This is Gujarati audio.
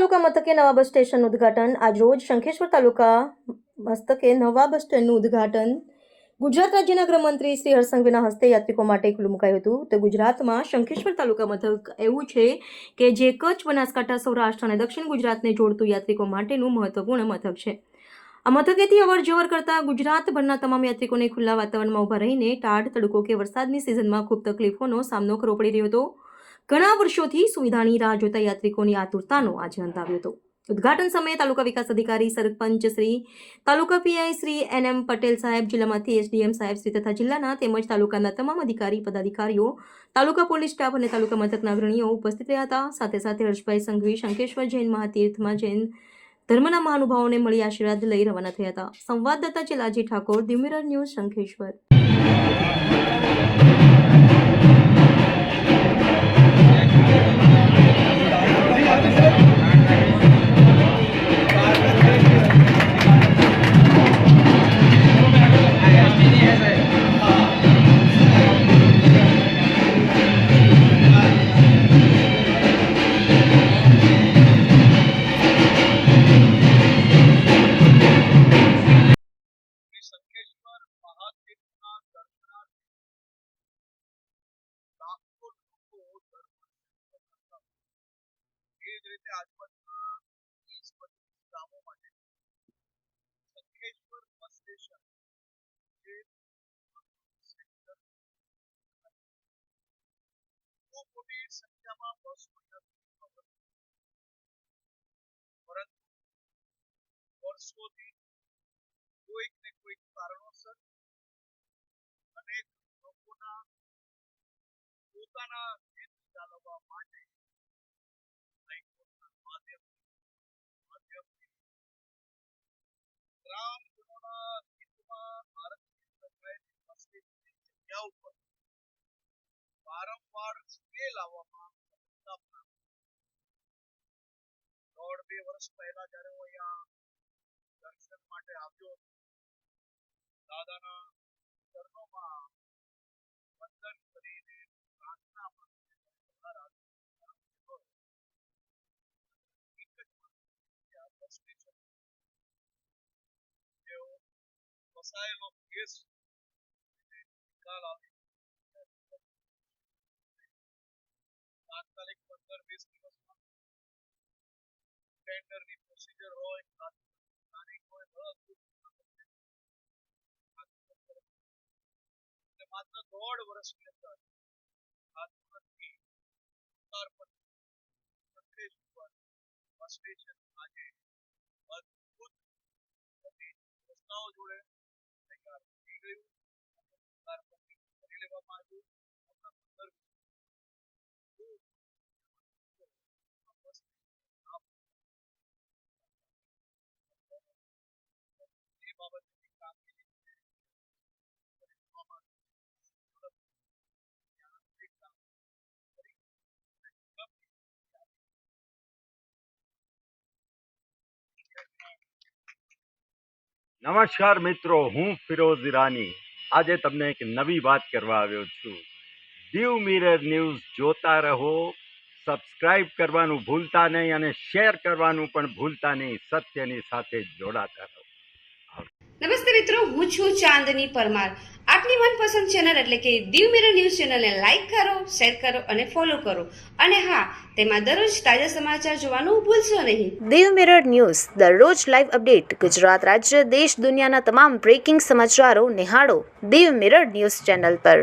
તાલુકા મથકે નવા બસ સ્ટેશનનું ઉદ્ઘાટન. આજરોજ શંખેશ્વર તાલુકા મથકે નવા બસ સ્ટેન્ડનું ઉદ્ઘાટન ગુજરાત રાજ્યના ગૃહમંત્રી શ્રી હર્ષ સંઘવીના હસ્તે યાત્રિકો માટે ખુલ્લું મુકાયું હતું. તો ગુજરાતમાં શંખેશ્વર તાલુકા મથક એવું છે કે જે કચ્છ, બનાસકાંઠા, સૌરાષ્ટ્ર અને દક્ષિણ ગુજરાતને જોડતું યાત્રિકો માટેનું મહત્વપૂર્ણ મથક છે. આ મથકેથી અવર જવર કરતા ગુજરાતભરના તમામ યાત્રિકોને ખુલ્લા વાતાવરણમાં ઊભા રહીને ટાઢ, તડકો કે વરસાદની સિઝનમાં ખૂબ તકલીફોનો સામનો કરવો પડી રહ્યો હતો. ઘણા વર્ષોથી સુવિધાની રાહ જોતા યાત્રિકોની આતુરતાનો આજે અંત આવ્યો હતો. ઉદ્ઘાટન સમયે તાલુકા વિકાસ અધિકારી, સરપંચ શ્રી, તાલુકા પીઆઈ શ્રી એન.એમ. પટેલ સાહેબ, જિલ્લામાંથી એસડીએમ સાહેબ શ્રી તથા જિલ્લાના તેમજ તાલુકાના તમામ અધિકારી, પદાધિકારીઓ, તાલુકા પોલીસ સ્ટાફ અને તાલુકા મથકના અગ્રણીઓ ઉપસ્થિત રહ્યા હતા. સાથે સાથે હર્ષભાઈ સંઘવી શંખેશ્વર જૈન મહાતીર્થમાં જૈન ધર્મના મહાનુભાવોને મળી આશીર્વાદ લઈ રવાના થયા હતા. સંવાદદાતા Chelaji Thakor, the Mirror News, Shankheshwar. Shankheshwar મહાતીર્થના દર્શનાર્થે લાખો લોકો દર વર્ષે કરતા હોય. એ જ રીતે આજુબાજુના 20-25 ગામો માટે શંખેશ્વર બસ સ્ટેશન જે સેન્ટર ખૂબ મોટી સંખ્યામાં બસ પરંતુ વર્ષોથી કોઈક ને કોઈક કારણોસર અનેક લોકોના પોતાના હિત ચાલવવા માટે હાઈકોર્ટના માધ્યમથી ગ્રામજનોના હિતમાં આરક્ષિત રખાયેલી બસ સ્ટેશનની જગ્યા ઉપર વારંવાર સ્ટે લાવવામાં સફળતા પ્રાપ્ત. 1.5-2 વર્ષ પહેલા જ્યારે હું અહીંયા દર્શન માટે આવ્યો દાદાના ચરણોમાં વંદન કરીને પ્રાર્થના માટે બહાર આવ્યો. એક જ આ બસ સ્ટેશન જેઓ ફસાયેલો કેસ નિકાલ આવી તાત્કાલિક 15-20 દિવસમાં ટેન્ડરની પ્રોસિજર હોય, સ્થાનિક હોય, બધું માત્ર 1.5 વર્ષની અંદર આજથી લોકાર્પણ શંખેશ્વર બસ સ્ટેશન આજે અદભુત બધી રસ્તાઓ જોડે તૈયાર થઈ ગયું અને લોકાર્પણ કરી લેવામાં આવ્યું. આપણા 15 એ બાબતની કામગીરી નમસ્કાર મિત્રો, હું ફિરોઝ ઈરાની આજે તમને એક નવી વાત કરવા આવ્યો છું. દીવ મિરર ન્યૂઝ જોતા રહો, સબસ્ક્રાઇબ કરવાનું ભૂલતા નહીં અને શેર કરવાનું પણ ભૂલતા નહીં. સત્યની સાથે જોડાતા રહો. નમસ્તે મિત્રો, હું છું ચાંદની પરમાર. આપની મનપસંદ ચેનલ એટલે કે દીવ મિરર ન્યૂઝ ચેનલને લાઈક કરો, શેર કરો અને ફોલો કરો. અને હા, તેમાં દરરોજ તાજા સમાચાર જોવાનું ભૂલશો નહીં. દીવ મિરર ન્યૂઝ દરરોજ લાઈવ અપડેટ. ગુજરાત રાજ્ય, દેશ, દુનિયાના તમામ બ્રેકિંગ સમાચારો નિહાળો દીવ મિરર ન્યૂઝ ચેનલ પર.